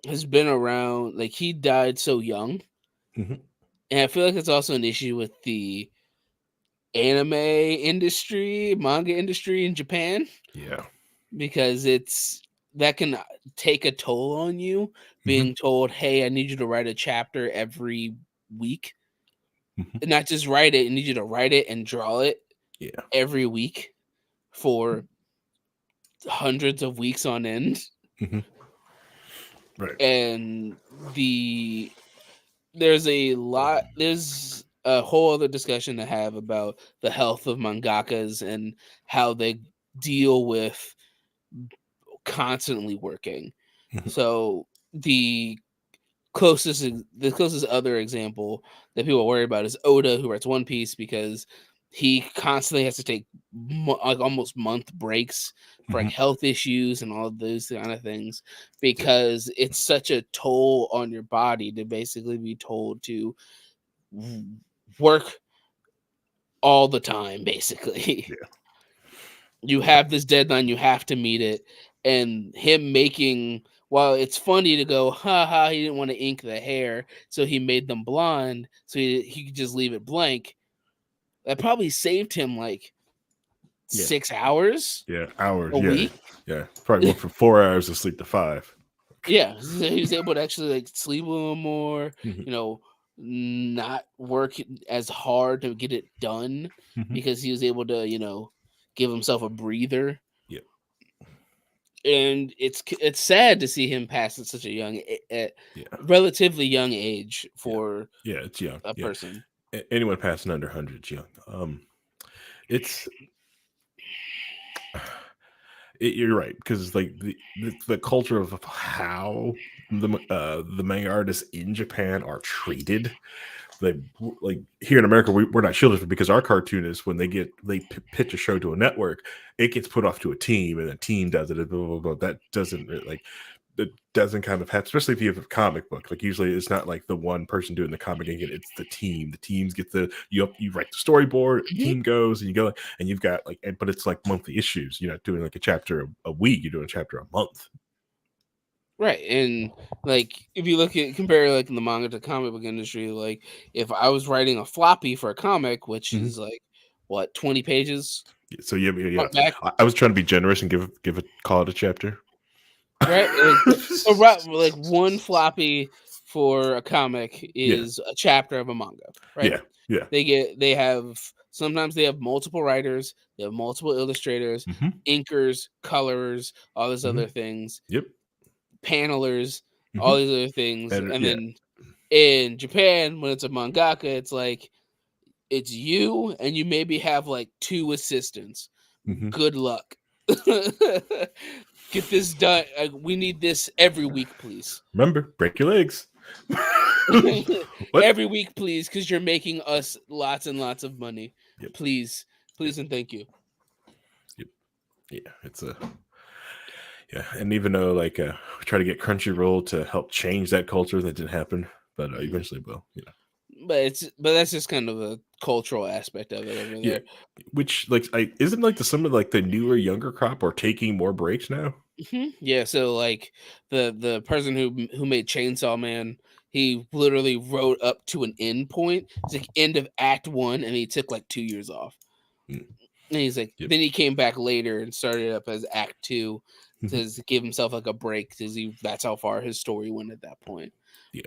has been around, like he died so young. Mhm. And I feel like it's also an issue with the anime industry, manga industry in Japan, Yeah. because that can take a toll on you being told, hey, I need you to write a chapter every week. Mhm. And not just write it, I need you to write it and draw it Yeah. every week for hundreds of weeks on end. Right. And there's a whole other discussion to have about the health of mangakas and how they deal with constantly working. Mhm. So the closest other example that people worry about is Oda, who writes One Piece, because he constantly has to take like almost month breaks for like health issues and all of those kind of things, because it's such a toll on your body to basically be told to work all the time. Basically, Yeah. you have this deadline, you have to meet it, and him making, while it's funny to go, haha, he didn't want to ink the hair, so he made them blonde so he could just leave it blank. That probably saved him like 6 hours Yeah. Hours. a Yeah. week. Yeah. Probably went from 4 hours to sleep to 5. Yeah, so he was able to actually like sleep a little more, Mhm. Not work as hard to get it done, because he was able to, give himself a breather. Yep. And it's sad to see him pass at such a relatively young age for Yeah. It's young. a person. Anyone passing under 100 is young. It's you're right, because like the culture of how the manga artists in Japan are treated like here in America, we're not shielded because our cartoonists, when they pitch a show to a network, it gets put off to a team, and a team does it. Blah, blah, blah. That doesn't like it doesn't kind of happen, especially if you have a comic book. Like usually, it's not like the one person doing the comic, and it's the team. The teams get you write the storyboard. The team goes, and you go, and you've got but it's like monthly issues. You're not doing like a chapter a week. You're doing a chapter a month. Right, and like if you compare like in the manga to comic book industry, like if I was writing a floppy for a comic, which is like what 20 pages, so yeah. I was trying to be generous and give it call it a chapter, right? Like one floppy for a comic is a chapter of a manga, right? Yeah. Sometimes they have multiple writers, they have multiple illustrators, inkers, colorers, all these other things. Yep. Panelers, all these other things, and then in Japan, when it's a mangaka, it's like it's you and you maybe have like 2 assistants. Good luck. Get this done. We need this every week, please. Remember, break your legs. Every week, please, because you're making us lots and lots of money. Yep. Please, and thank you. Yep. Yeah, yeah, and even though we try to get Crunchyroll to help change that culture, that didn't happen, but eventually will. But that's just kind of a cultural aspect of it over there. Which isn't some of the newer younger crop are taking more breaks now. Yeah, so like the person who made Chainsaw Man, he literally wrote up to an end point. It's like end of Act 1, and he took like 2 years off. And he's like, then he came back later and started up as Act 2 to give himself like a break because that's how far his story went at that point. Yeah,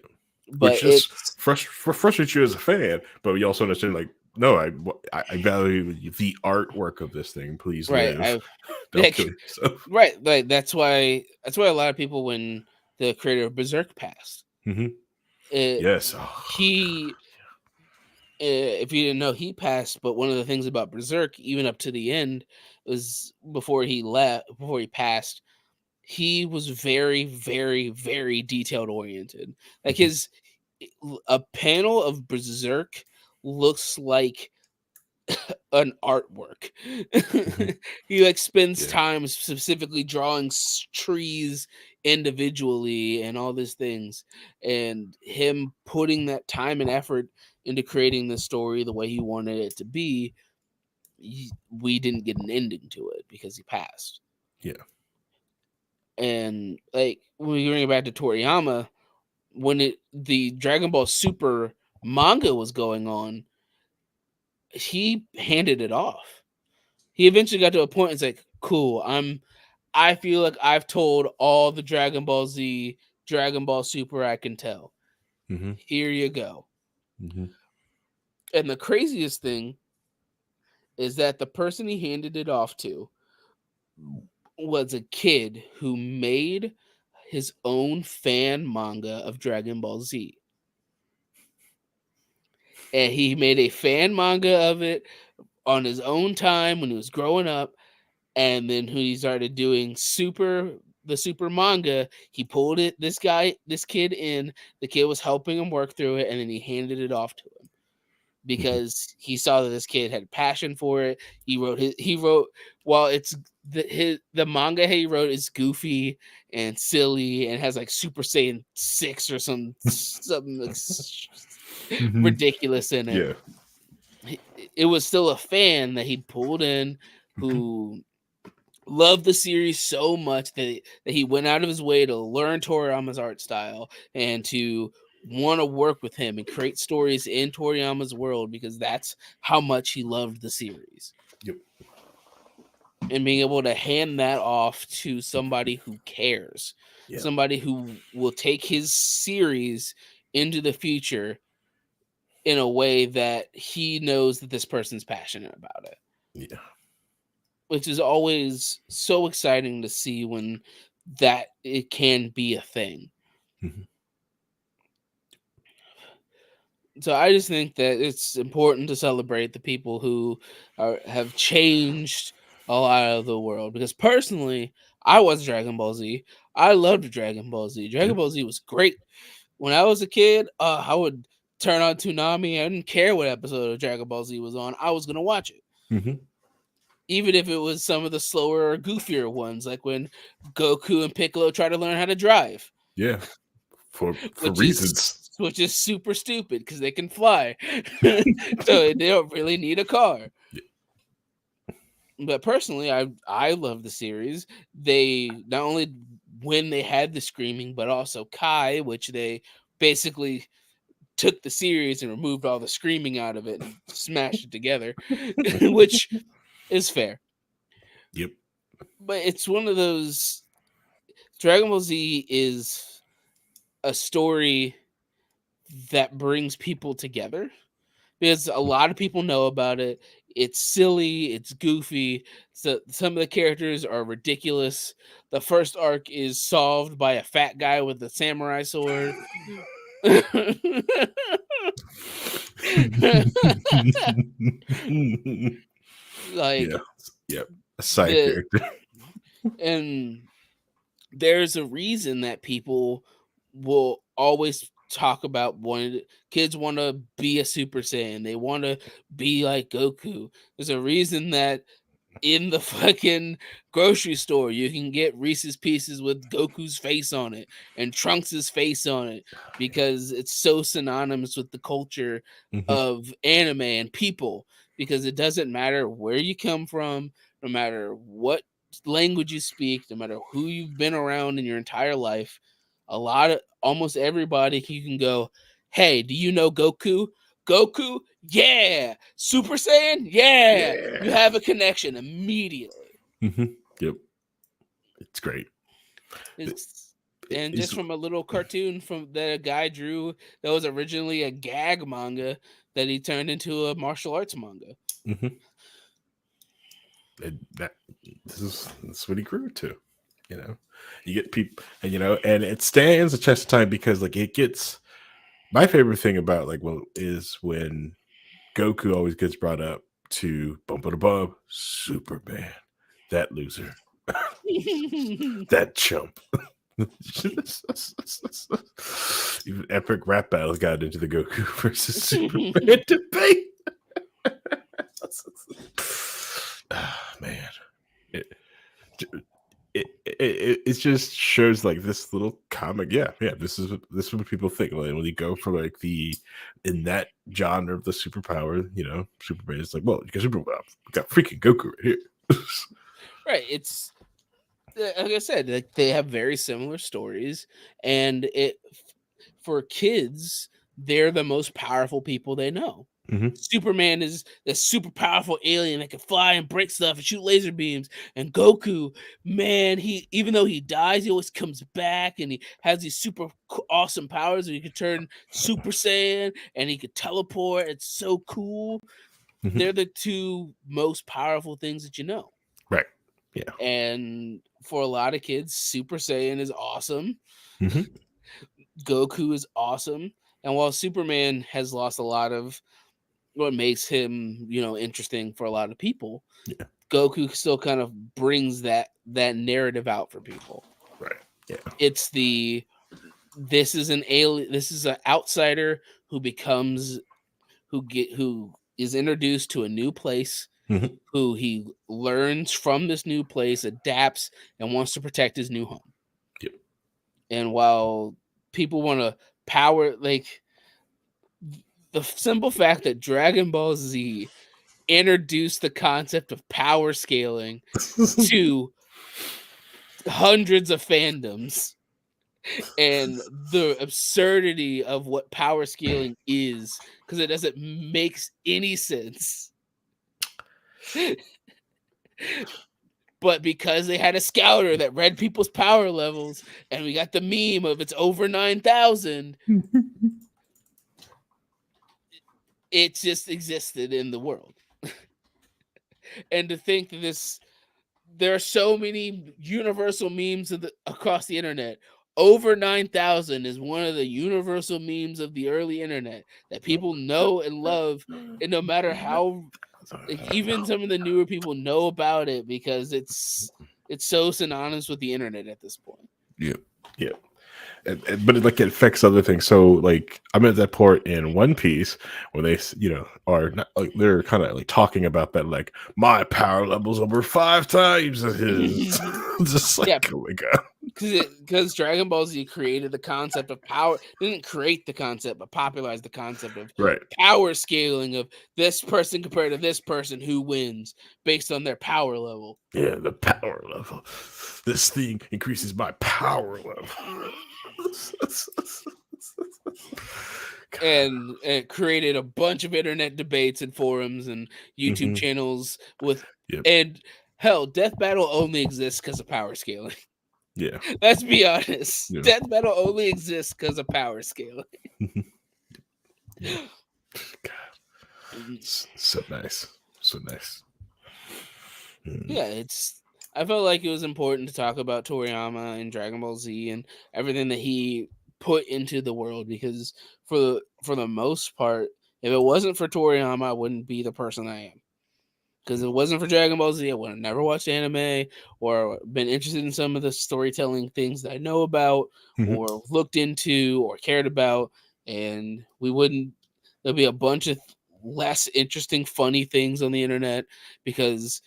but which just frustrates you as a fan, but you also understand no, I value the artwork of this thing. Please, live. Don't kill yourself. Right, like that's why a lot of people, when the creator of Berserk passed, yes, he. If you didn't know, he passed. But one of the things about Berserk, even up to the end, was before he passed, he was very, very, very detailed oriented. Like a panel of Berserk looks like an artwork. He spends time specifically drawing trees individually and all these things, and him putting that time and effort into creating the story the way he wanted it to be. We didn't get an ending to it because he passed. And when we bring it back to Toriyama, when the Dragon Ball Super manga was going on, he handed it off. He eventually got to a point. It's like, cool. I feel like I've told all the Dragon Ball Z, Dragon Ball Super I can tell. Here you go. And the craziest thing is that the person he handed it off to was a kid who made his own fan manga of Dragon Ball Z. And he made a fan manga of it on his own time when he was growing up. And then when he started doing the super manga, he pulled this kid in. The kid was helping him work through it, and then he handed it off to him because he saw that this kid had passion for it. He wrote while it's the manga he wrote is goofy and silly and has like Super Saiyan 6 or something ridiculous in it. It was still a fan that he pulled in who loved the series so much that he went out of his way to learn Toriyama's art style and to want to work with him and create stories in Toriyama's world because that's how much he loved the series. And being able to hand that off to somebody who cares, somebody who will take his series into the future in a way that he knows that this person's passionate about it. Which is always so exciting to see when that it can be a thing. So I just think that it's important to celebrate the people who have changed a lot of the world. Because personally, I was Dragon Ball Z. I loved Dragon Ball Z. Dragon Ball Z was great. When I was a kid, I would turn on Toonami. I didn't care what episode of Dragon Ball Z was on. I was gonna watch it. Mm-hmm. Even if it was some of the slower or goofier ones, like when Goku and Piccolo try to learn how to drive. Yeah, for reasons. Which is super stupid because they can fly. So they don't really need a car. Yeah. But personally, I love the series. They not only when they had the screaming, but also Kai, which they basically took the series and removed all the screaming out of it and smashed it together, which is fair. Yep. But it's one of those. Dragon Ball Z is a story that brings people together because a lot of people know about it. It's silly, it's goofy. So some of the characters are ridiculous. The first arc is solved by a fat guy with a samurai sword. Like, yeah, a side character. And there's a reason that people will always talk about kids want to be a Super Saiyan. They want to be like Goku. There's a reason that in the fucking grocery store you can get Reese's Pieces with Goku's face on it and Trunks' face on it because it's so synonymous with the culture of anime and people, because it doesn't matter where you come from, no matter what language you speak, no matter who you've been around in your entire life. Almost everybody you can go, hey, do you know Goku? Goku? Yeah. Super Saiyan? Yeah. You have a connection immediately. Yep. It's great. And just from a little cartoon that a guy drew that was originally a gag manga that he turned into a martial arts manga. And that's what he grew to. You know, you get people, and and it stands the test of time because it gets. My favorite thing about is when Goku always gets brought up to bump it above Superman, that loser, that chump. Even epic rap battles got into the Goku versus Superman debate. Man, it just shows this little comic. Yeah. This is what people think when you go for in that genre of the superpower. Superman is well, because we got freaking Goku right here. Right. It's like I said, they have very similar stories, and for kids, they're the most powerful people they know. Superman is the super powerful alien that can fly and break stuff and shoot laser beams. And Goku, man, even though he dies, he always comes back, and he has these super awesome powers. And he can turn Super Saiyan, and he could teleport. It's so cool. They're the two most powerful things that you know. Right. Yeah. And for a lot of kids, Super Saiyan is awesome. Goku is awesome. And while Superman has lost a lot of what makes him, interesting for a lot of people, Goku still kind of brings that narrative out for people. Right. Yeah. It's this is an alien, this is an outsider who is introduced to a new place, who he learns from this new place, adapts, and wants to protect his new home. Yep. And while people want to power, the simple fact that Dragon Ball Z introduced the concept of power scaling to hundreds of fandoms, and the absurdity of what power scaling is, because it doesn't make any sense. But because they had a scouter that read people's power levels, and we got the meme of it's over 9,000, it just existed in the world. And to think that there are so many universal memes across the internet. Over 9,000 is one of the universal memes of the early internet that people know and love, and no matter how, even some of the newer people know about it because it's so synonymous with the internet at this point. Yep. but it affects other things. So like I'm at that point in One Piece when they are not, like they're kind of like talking about that, like my power level's over 5 times his. Just like, Yeah. oh my god. Because Dragon Ball Z created the concept of power, didn't create the concept, but popularized the concept of Right. power scaling of this person compared to this person who wins based on their power level. Yeah, the power level. This thing increases my power level. And it created a bunch of internet debates and forums and YouTube channels with and hell, Death Battle only exists because of power scaling. Yeah. Let's be honest. Yeah. Death Battle only exists because of power scaling. God. So nice. So nice. Yeah, I felt like it was important to talk about Toriyama and Dragon Ball Z and everything that he put into the world, because for the most part, if it wasn't for Toriyama, I wouldn't be the person I am. Because if it wasn't for Dragon Ball Z, I would have never watched anime or been interested in some of the storytelling things that I know about or looked into or cared about. And there'll be a bunch of less interesting, funny things on the internet, because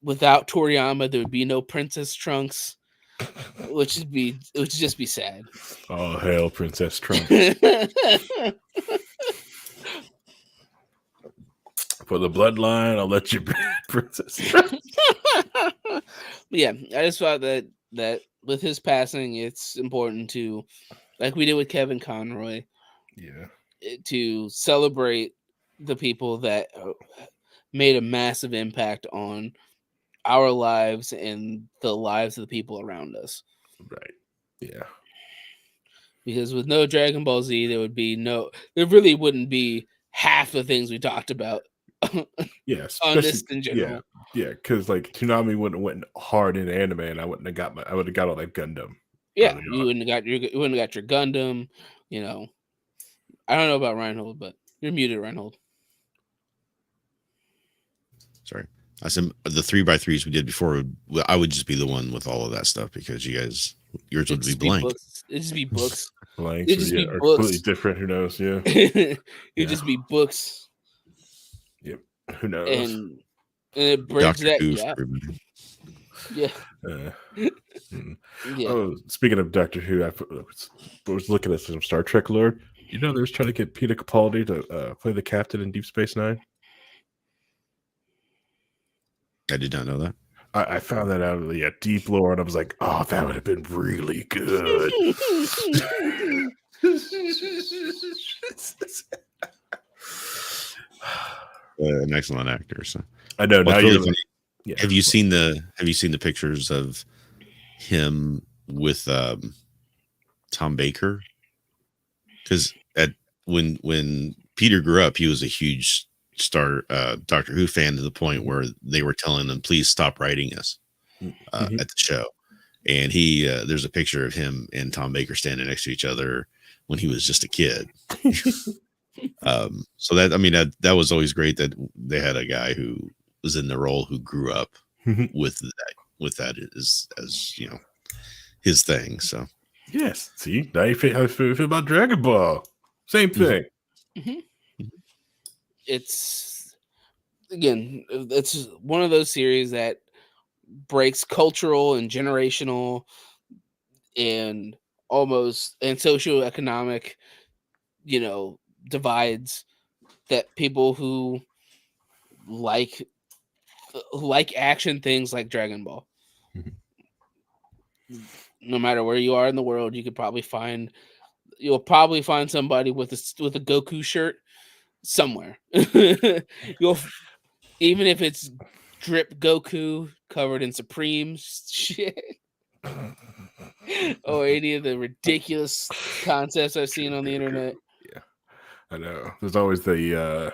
without Toriyama, there would be no Princess Trunks, which would just be sad. Oh, hail Princess Trunks. For the bloodline, I'll let you be Princess Trunks. Yeah, I just thought that with his passing, it's important to, like we did with Kevin Conroy, to celebrate the people that made a massive impact on our lives and the lives of the people around us. Right. Yeah. Because with no Dragon Ball Z, there really wouldn't be half the things we talked about. Yeah, on this in general. Yeah, because like Toonami wouldn't have went hard in anime, and I would have got all that Gundam. Yeah, you wouldn't have got your Gundam. I don't know about Reinhold, but you're muted, Reinhold. Sorry, I said the 3x3s we did before. I would just be the one with all of that stuff, because yours would be blank. It'd just be books. Blanks, It'd just be or books. completely different. Who knows? Yeah, it'd just be books. Yep. Who knows? And it brings Dr. that Who gap. Yeah. Yeah. Oh, speaking of Doctor Who, I was looking at some Star Trek lore. You know, they was trying to get Peter Capaldi to play the captain in Deep Space Nine. I did not know that. I found that out of the deep lore, and I was like, "Oh, that would have been really good." An excellent actor. So I know. Now really you're funny. Yeah. Have you seen the pictures of him with Tom Baker? Because when Peter grew up, he was a huge Doctor Who fan, to the point where they were telling them, please stop writing us at the show. And there's a picture of him and Tom Baker standing next to each other when he was just a kid. So that was always great that they had a guy who was in the role who grew up with that as his thing. So yes, see, now you feel how you feel about Dragon Ball. Same thing. It's one of those series that breaks cultural and generational and almost and socioeconomic, divides, that people who like action things like Dragon Ball. No matter where you are in the world, you'll probably find somebody with a Goku shirt somewhere. Even if it's drip Goku covered in Supreme shit, or any of the ridiculous concepts I've seen on the internet. Yeah, I know. There's always the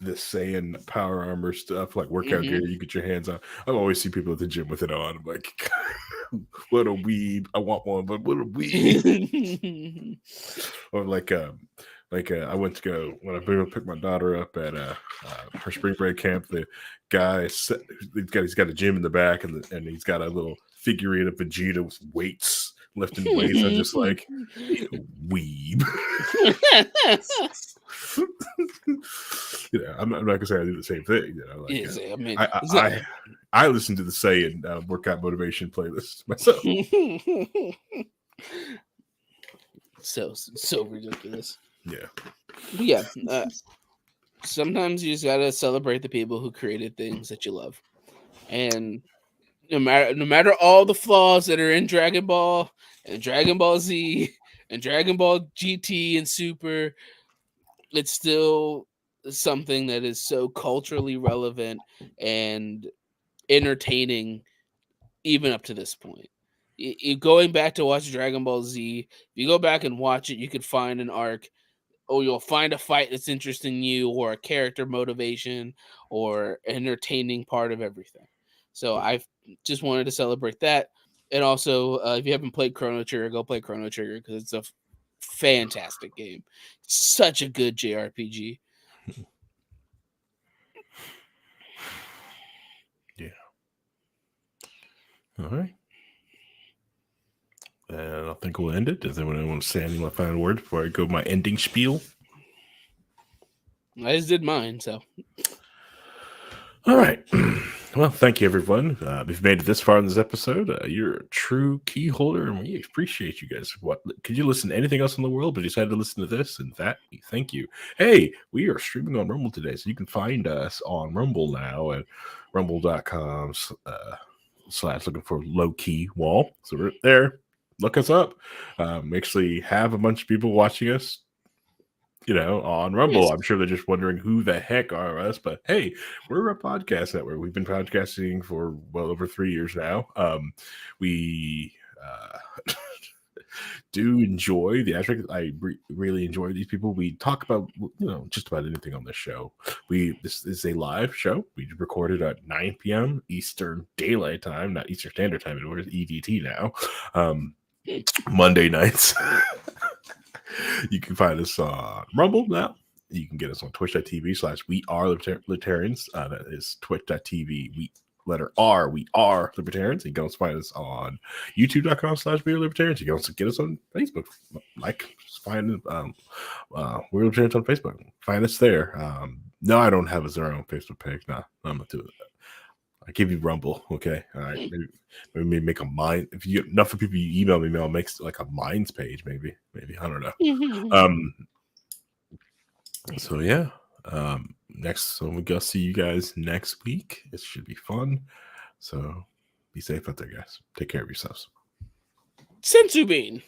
Saiyan power armor stuff, like workout gear you get your hands on. I always see people at the gym with it on. I'm like, what a weeb! I want one, but what a weeb! Or I went to go when I picked my daughter up at her spring break camp. The guy he's got a gym in the back, and he's got a little figurine of Vegeta with weights lifting weights. I'm just like, you weeb. I'm not gonna say I do the same thing. Like, Yes, I mean, I listen to the Say and workout motivation playlist myself. So ridiculous. Yeah. But yeah, sometimes you just gotta celebrate the people who created things that you love, and no matter all the flaws that are in Dragon Ball and Dragon Ball Z and Dragon Ball GT and Super, it's still something that is so culturally relevant and entertaining even up to this point. You going back to watch Dragon Ball Z, if you go back and watch it, you could find an arc, or you'll find a fight that's interesting you, or a character motivation, or entertaining part of everything. So I just wanted to celebrate that. And also, if you haven't played Chrono Trigger, go play Chrono Trigger because it's a fantastic game. Such a good JRPG. Yeah. All right. And I think we'll end it. Does anyone want to say any final words before I go my ending spiel? I just did mine, so. All right. Well, thank you, everyone. If you've made it this far in this episode, you're a true key holder, and we appreciate you guys. Could you listen to anything else in the world, but you decided to listen to this and that? Thank you. Hey, we are streaming on Rumble today, so you can find us on Rumble now at rumble.com / looking for low key wall. So we're there. Look us up. We actually have a bunch of people watching us, on Rumble. Yes. I'm sure they're just wondering who the heck are us, but hey, we're a podcast network. We've been podcasting for well over 3 years now. We do enjoy the aspect. I really enjoy these people. We talk about just about anything on this show. This is a live show. We recorded at 9 p.m. Eastern Daylight Time, not Eastern Standard Time anymore. It's EDT now. Monday nights. You can find us on Rumble now. You can get us on twitch.tv / we are libertarians. That is twitch.tv we are libertarians. You can also find us on youtube.com / we are libertarians. You can also get us on Facebook. Find we're libertarians on Facebook. Find us there. No, I don't have a zero on Facebook page. No, I'm not doing that. I give you Rumble, okay? All right, maybe make a mind. If you get enough of people you email me, I'll make like a minds page, maybe I don't know. So yeah, so we go see you guys next week. It should be fun. So be safe out there, guys. Take care of yourselves. Senzu Bean.